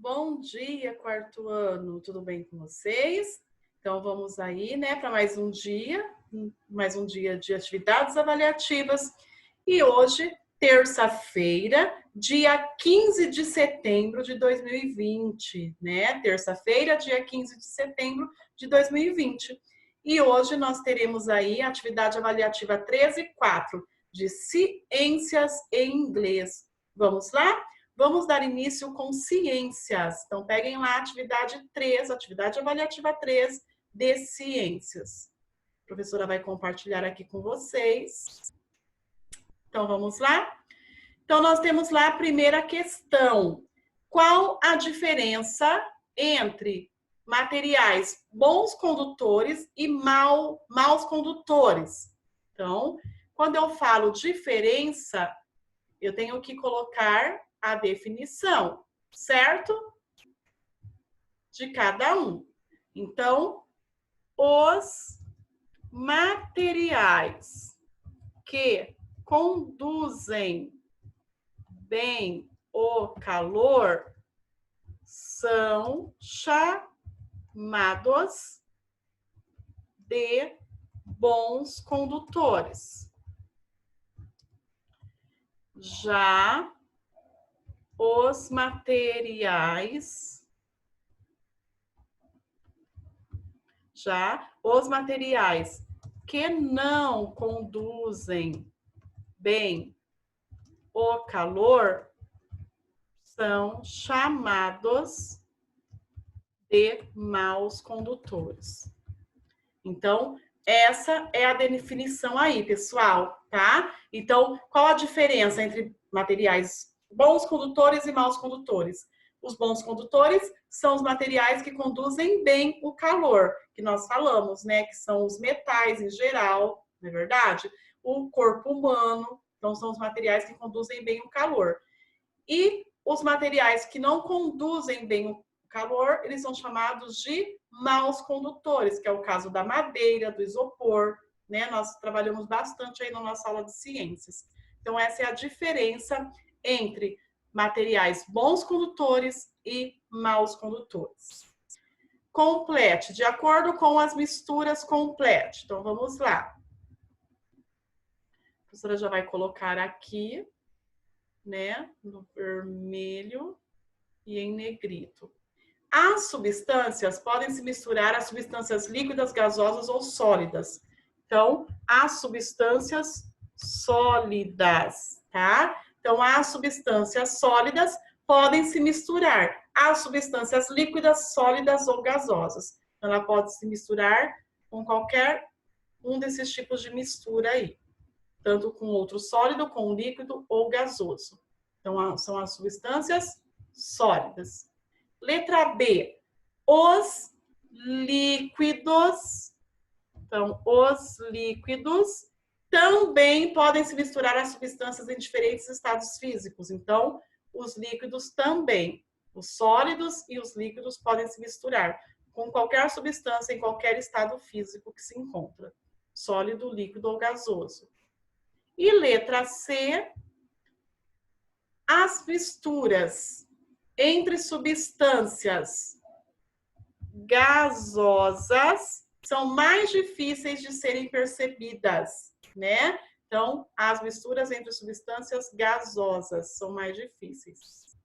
Bom dia, quarto ano. Tudo bem com vocês? Então vamos aí, né, para mais um dia de atividades avaliativas. E hoje, terça-feira, dia 15 de setembro de 2020, né? Terça-feira, dia 15 de setembro de 2020. E hoje nós teremos aí a atividade avaliativa 13 e 4 de ciências em inglês. Vamos lá? Vamos dar início com ciências. Então, peguem lá a atividade 3, atividade avaliativa 3 de ciências. A professora vai compartilhar aqui com vocês. Então, vamos lá? Então, nós temos lá a primeira questão. Qual a diferença entre materiais bons condutores e maus condutores? Então, quando eu falo diferença, eu tenho que colocar a definição, certo? De cada um. Então, os materiais que conduzem bem o calor são chamados de bons condutores. Já os materiais que não conduzem bem o calor são chamados de maus condutores. Então, essa é a definição aí, pessoal, tá? Então, qual a diferença entre materiais bons condutores e maus condutores? Os bons condutores são os materiais que conduzem bem o calor, que nós falamos, né? Que são os metais em geral, não é verdade? O corpo humano, então são os materiais que conduzem bem o calor. E os materiais que não conduzem bem o calor, eles são chamados de maus condutores, que é o caso da madeira, do isopor, né? Nós trabalhamos bastante aí na nossa aula de ciências. Então, essa é a diferença entre materiais bons condutores e maus condutores. Complete, de acordo com as misturas, complete. Então, vamos lá. A professora já vai colocar aqui, né, no vermelho e em negrito. As substâncias podem se misturar a substâncias líquidas, gasosas ou sólidas. Então, as substâncias sólidas, tá? Então, as substâncias sólidas podem se misturar às substâncias líquidas, sólidas ou gasosas. Então, ela pode se misturar com qualquer um desses tipos de mistura aí. Tanto com outro sólido, com líquido ou gasoso. Então, são as substâncias sólidas. Letra B, os líquidos. Então, os líquidos também podem se misturar às substâncias em diferentes estados físicos. Então, os líquidos também. Os sólidos e os líquidos podem se misturar com qualquer substância em qualquer estado físico que se encontra. Sólido, líquido ou gasoso. E letra C, as misturas entre substâncias gasosas são mais difíceis de serem percebidas, né? Então, as misturas entre substâncias gasosas são mais difíceis.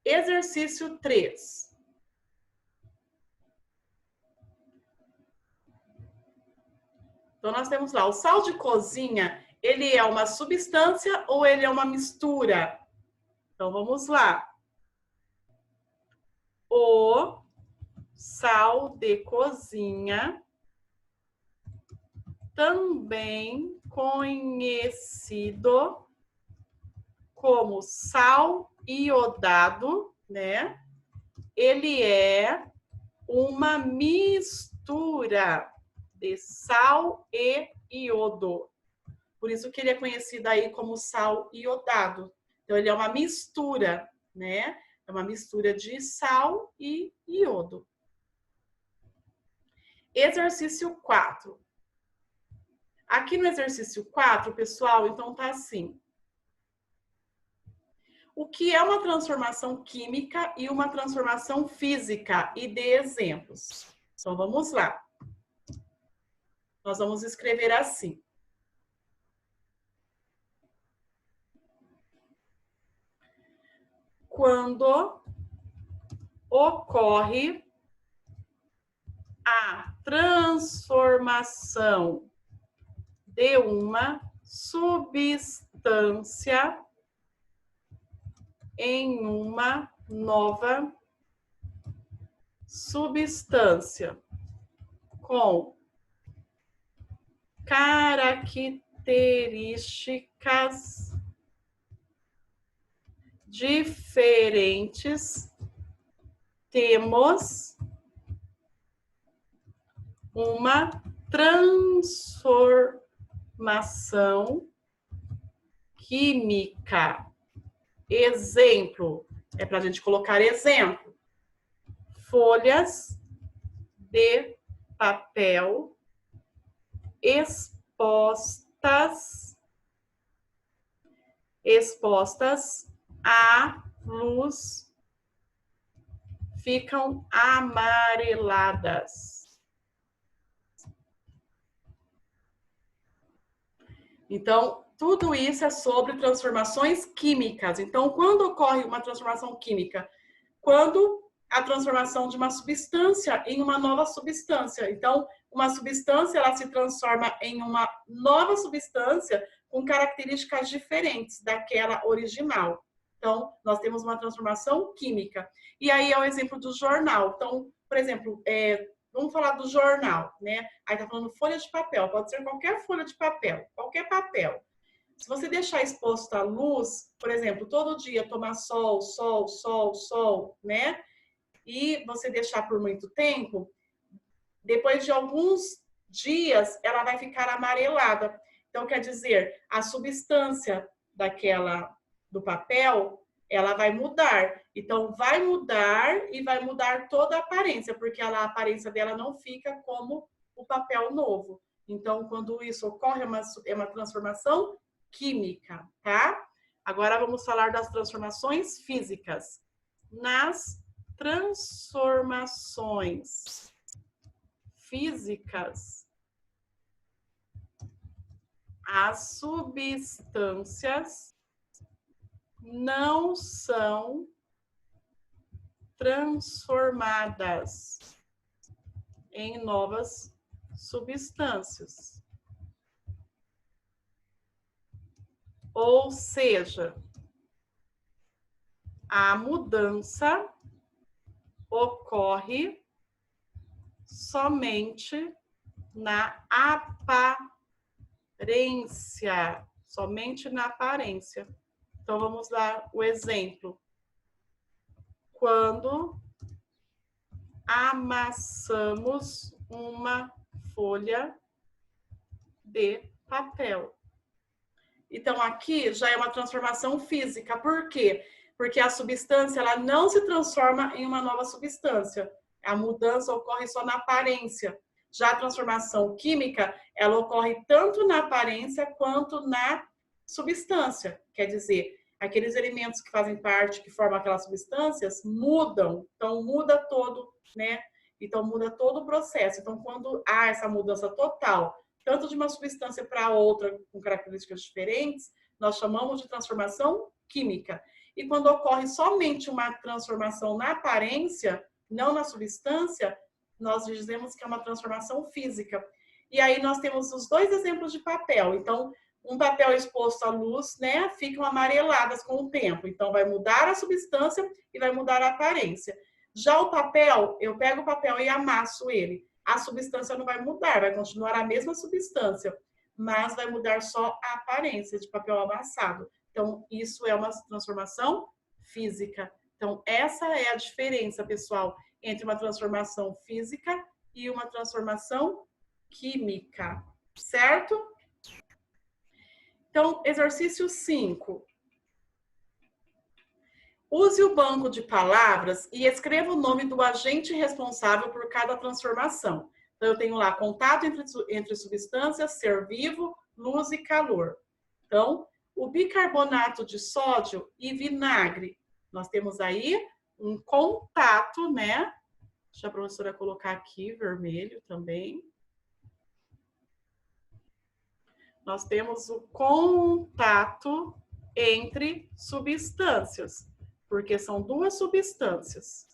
Exercício 3. Então, nós temos lá, o sal de cozinha, ele é uma substância ou ele é uma mistura? Então, vamos lá. O sal de cozinha, também conhecido como sal iodado, né? Ele é uma mistura de sal e iodo. Por isso que ele é conhecido aí como sal iodado. Então, ele é uma mistura, né? É uma mistura de sal e iodo. Exercício 4. Aqui no exercício 4, pessoal, então tá assim. o que é uma transformação química e uma transformação física e dê exemplos. Então, vamos lá. Nós vamos escrever assim. Quando ocorre a transformação de uma substância em uma nova substância com características diferentes, temos uma transformação química. Exemplo, é para a gente colocar exemplo. Folhas de papel expostas à luz ficam amareladas. Então, tudo isso é sobre transformações químicas. Então, quando ocorre uma transformação química? Quando a transformação de uma substância em uma nova substância. Então, uma substância ela se transforma em uma nova substância com características diferentes daquela original. Então, nós temos uma transformação química. E aí é o exemplo do jornal. Então, por exemplo, vamos falar do jornal, né? Aí tá falando folha de papel, pode ser qualquer folha de papel, qualquer papel. Se você deixar exposto à luz, por exemplo, todo dia tomar sol, sol, sol, sol, né? E você deixar por muito tempo, depois de alguns dias, ela vai ficar amarelada. Então, quer dizer, a substância do papel, ela vai mudar. Então, vai mudar e vai mudar toda a aparência, porque a aparência dela não fica como o papel novo. Então, quando isso ocorre, é uma transformação química, tá? Agora vamos falar das transformações físicas. Nas transformações físicas, as substâncias não são transformadas em novas substâncias. Ou seja, a mudança ocorre somente na aparência, somente na aparência. Então, vamos dar o exemplo. Quando amassamos uma folha de papel. Então, aqui já é uma transformação física. Por quê? Porque a substância ela não se transforma em uma nova substância. A mudança ocorre só na aparência. Já a transformação química, ela ocorre tanto na aparência quanto na substância. Quer dizer, aqueles elementos que fazem parte, que formam aquelas substâncias, mudam. Então, muda todo, né? Então, muda todo o processo. Então, quando há essa mudança total, tanto de uma substância para outra com características diferentes, nós chamamos de transformação química. E quando ocorre somente uma transformação na aparência, não na substância, nós dizemos que é uma transformação física. E aí nós temos os dois exemplos de papel. Então, um papel exposto à luz, né, ficam amareladas com o tempo. Então, vai mudar a substância e vai mudar a aparência. Já o papel, eu pego o papel e amasso ele. A substância não vai mudar, vai continuar a mesma substância, mas vai mudar só a aparência de papel amassado. Então, isso é uma transformação física. Então, essa é a diferença, pessoal, entre uma transformação física e uma transformação química, certo? Então, exercício 5. Use o banco de palavras e escreva o nome do agente responsável por cada transformação. Então, eu tenho lá contato entre substâncias, ser vivo, luz e calor. Então, o bicarbonato de sódio e vinagre. Nós temos aí um contato, né? Deixa a professora colocar aqui, vermelho também. Nós temos o contato entre substâncias, porque são duas substâncias.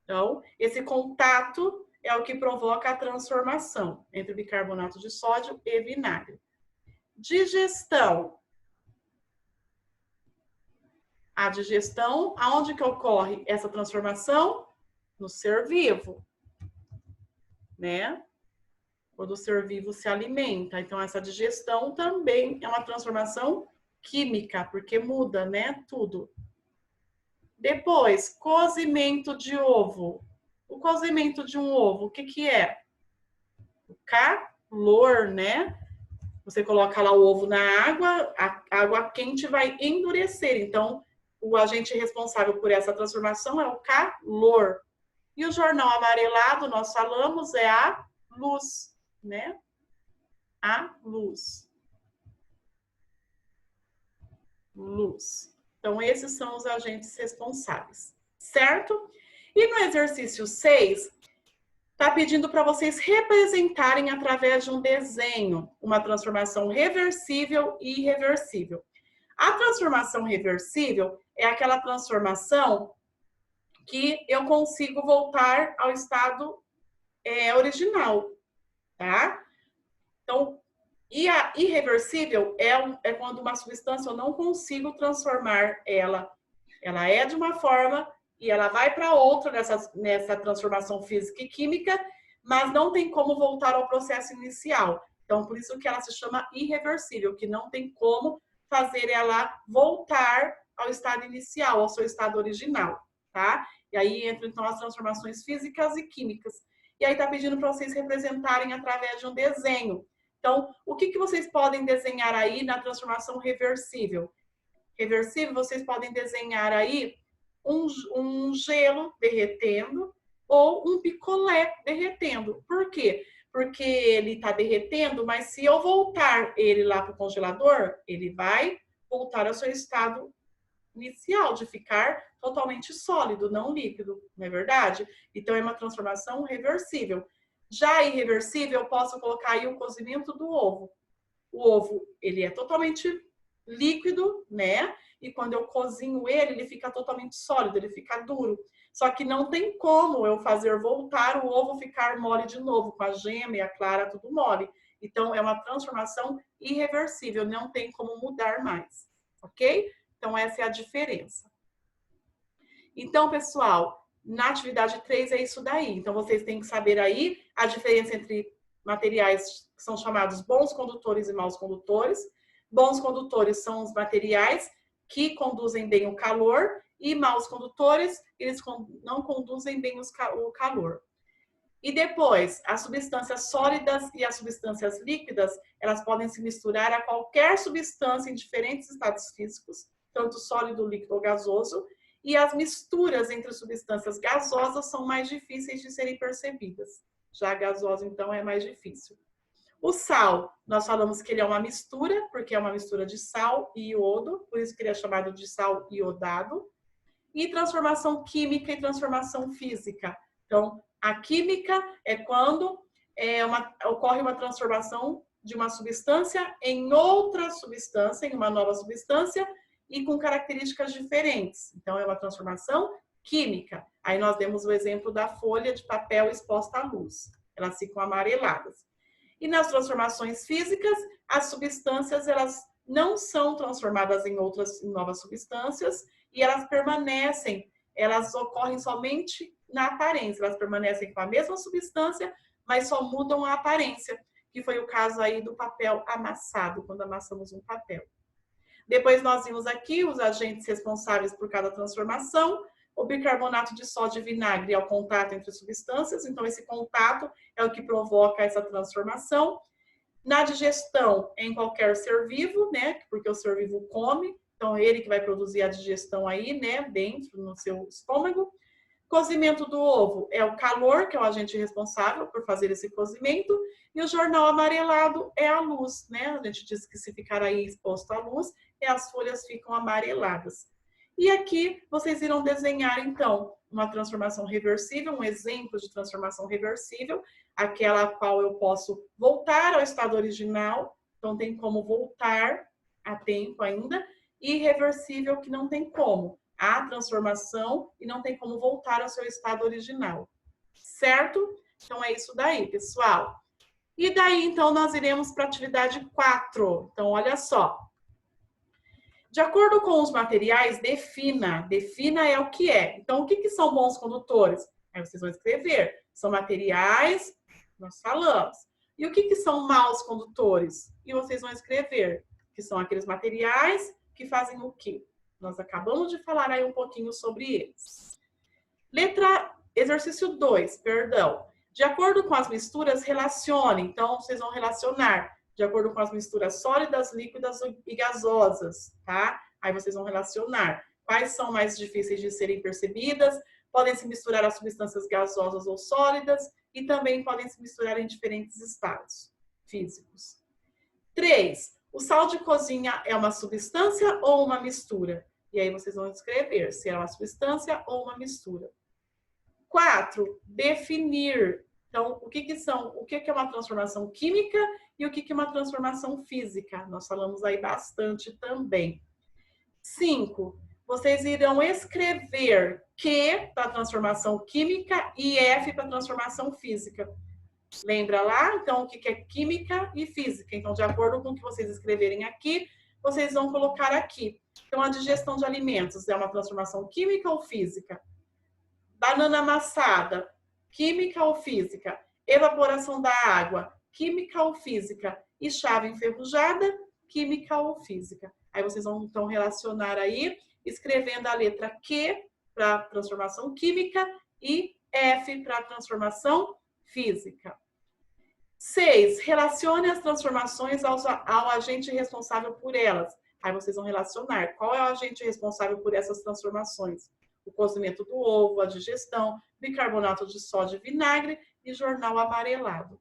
Então, esse contato é o que provoca a transformação entre bicarbonato de sódio e vinagre. Digestão. A digestão, aonde que ocorre essa transformação? No ser vivo, né? Quando o ser vivo se alimenta. Então, essa digestão também é uma transformação química, porque muda, né? Tudo. Depois, cozimento de ovo. O cozimento de um ovo, o que que é? O calor, né? Você coloca lá o ovo na água, a água quente vai endurecer. Então, o agente responsável por essa transformação é o calor. E o jornal amarelado, nós falamos, é a luz, né? A luz. Luz. Então, esses são os agentes responsáveis, certo? E no exercício 6, está pedindo para vocês representarem através de um desenho uma transformação reversível e irreversível. A transformação reversível é aquela transformação que eu consigo voltar ao estado original, tá? Então, e a irreversível é quando uma substância eu não consigo transformar ela. Ela é de uma forma e ela vai para outra nessa transformação física e química, mas não tem como voltar ao processo inicial. Então, por isso que ela se chama irreversível, que não tem como fazer ela voltar ao estado inicial, ao seu estado original, tá? E aí entram, então, as transformações físicas e químicas. E aí está pedindo para vocês representarem através de um desenho. Então, o que vocês podem desenhar aí na transformação reversível? Reversível, vocês podem desenhar aí um gelo derretendo ou um picolé derretendo. Por quê? Porque ele está derretendo, mas se eu voltar ele lá para o congelador, ele vai voltar ao seu estado inicial, de ficar totalmente sólido, não líquido, não é verdade? Então, é uma transformação reversível. Já irreversível, eu posso colocar aí o cozimento do ovo. O ovo, ele é totalmente líquido, né? E quando eu cozinho ele, ele fica totalmente sólido, ele fica duro. Só que não tem como eu fazer voltar o ovo ficar mole de novo, com a gema e a clara tudo mole. Então, é uma transformação irreversível, não tem como mudar mais, ok? Então, essa é a diferença. Então, pessoal, na atividade 3 é isso daí. Então, vocês têm que saber aí a diferença entre materiais que são chamados bons condutores e maus condutores. Bons condutores são os materiais que conduzem bem o calor e maus condutores, eles não conduzem bem o calor. E depois, as substâncias sólidas e as substâncias líquidas, elas podem se misturar a qualquer substância em diferentes estados físicos, tanto sólido, líquido ou gasoso, e as misturas entre substâncias gasosas são mais difíceis de serem percebidas. Já a gasosa, então, é mais difícil. O sal, nós falamos que ele é uma mistura, porque é uma mistura de sal e iodo, por isso que ele é chamado de sal iodado. E transformação química e transformação física. Então, a química é quando ocorre uma transformação de uma substância em outra substância, em uma nova substância, e com características diferentes. Então, é uma transformação química. Aí nós demos o exemplo da folha de papel exposta à luz. Elas ficam amareladas. E nas transformações físicas, as substâncias elas não são transformadas em novas substâncias e elas permanecem, elas ocorrem somente na aparência. Elas permanecem com a mesma substância, mas só mudam a aparência, que foi o caso aí do papel amassado, quando amassamos um papel. Depois nós vimos aqui os agentes responsáveis por cada transformação. O bicarbonato de sódio e vinagre é o contato entre substâncias, então esse contato é o que provoca essa transformação. Na digestão, em qualquer ser vivo, né? Porque o ser vivo come, então ele que vai produzir a digestão aí, né? Dentro, no seu estômago. Cozimento do ovo é o calor, que é o agente responsável por fazer esse cozimento, e o jornal amarelado é a luz, né? A gente diz que se ficar aí exposto à luz, as folhas ficam amareladas. E aqui vocês irão desenhar, então, uma transformação reversível, um exemplo de transformação reversível, aquela a qual eu posso voltar ao estado original, então tem como voltar a tempo ainda, e reversível que não tem como. Há transformação e não tem como voltar ao seu estado original. Certo? Então é isso daí, pessoal. E daí, então, nós iremos para a atividade 4. Então, olha só. De acordo com os materiais, defina. Defina é o que é. Então, o que são bons condutores? Aí vocês vão escrever. São materiais, nós falamos. E o que são maus condutores? E vocês vão escrever. Que são aqueles materiais que fazem o quê? Nós acabamos de falar aí um pouquinho sobre eles. Exercício 2, perdão. De acordo com as misturas, relacione. Então, vocês vão relacionar de acordo com as misturas sólidas, líquidas e gasosas, tá? Aí vocês vão relacionar quais são mais difíceis de serem percebidas, podem se misturar a substâncias gasosas ou sólidas e também podem se misturar em diferentes estados físicos. 3. O sal de cozinha é uma substância ou uma mistura? E aí vocês vão escrever se é uma substância ou uma mistura. 4. Definir. Então, o que é uma transformação química e o que é uma transformação física? Nós falamos aí bastante também. 5. Vocês irão escrever Q para transformação química e F para transformação física. Lembra lá? Então, o que é química e física? Então, de acordo com o que vocês escreverem aqui, vocês vão colocar aqui. Então, a digestão de alimentos é uma transformação química ou física? Banana amassada, química ou física? Evaporação da água, química ou física? E chave enferrujada, química ou física? Aí vocês vão então relacionar aí, escrevendo a letra Q para transformação química e F para transformação física. 6. Relacione as transformações ao agente responsável por elas. Aí vocês vão relacionar qual é o agente responsável por essas transformações. O cozimento do ovo, a digestão, bicarbonato de sódio e vinagre e jornal amarelado.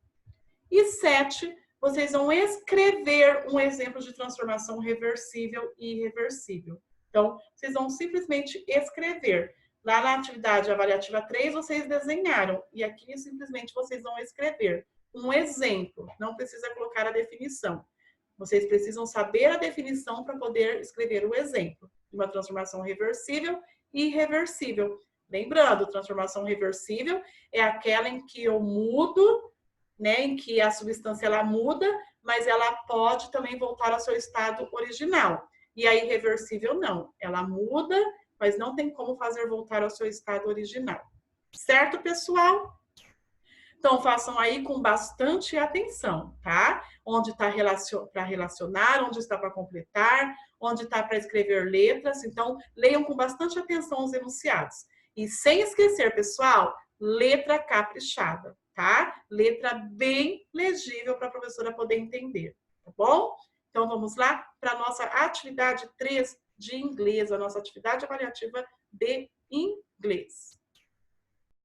E 7, vocês vão escrever um exemplo de transformação reversível e irreversível. Então, vocês vão simplesmente escrever. Lá na atividade avaliativa 3, vocês desenharam. E aqui, simplesmente, vocês vão escrever um exemplo. Não precisa colocar a definição. Vocês precisam saber a definição para poder escrever o exemplo de uma transformação reversível e irreversível. Lembrando, transformação reversível é aquela em que eu mudo, né, em que a substância ela muda, mas ela pode também voltar ao seu estado original. E a irreversível não, ela muda, mas não tem como fazer voltar ao seu estado original. Certo, pessoal? Então, façam aí com bastante atenção, tá? Onde está para relacionar, onde está para completar, onde está para escrever letras. Então, leiam com bastante atenção os enunciados. E sem esquecer, pessoal, letra caprichada, tá? Letra bem legível para a professora poder entender, tá bom? Então, vamos lá para a nossa atividade 3 de inglês, a nossa atividade avaliativa de inglês.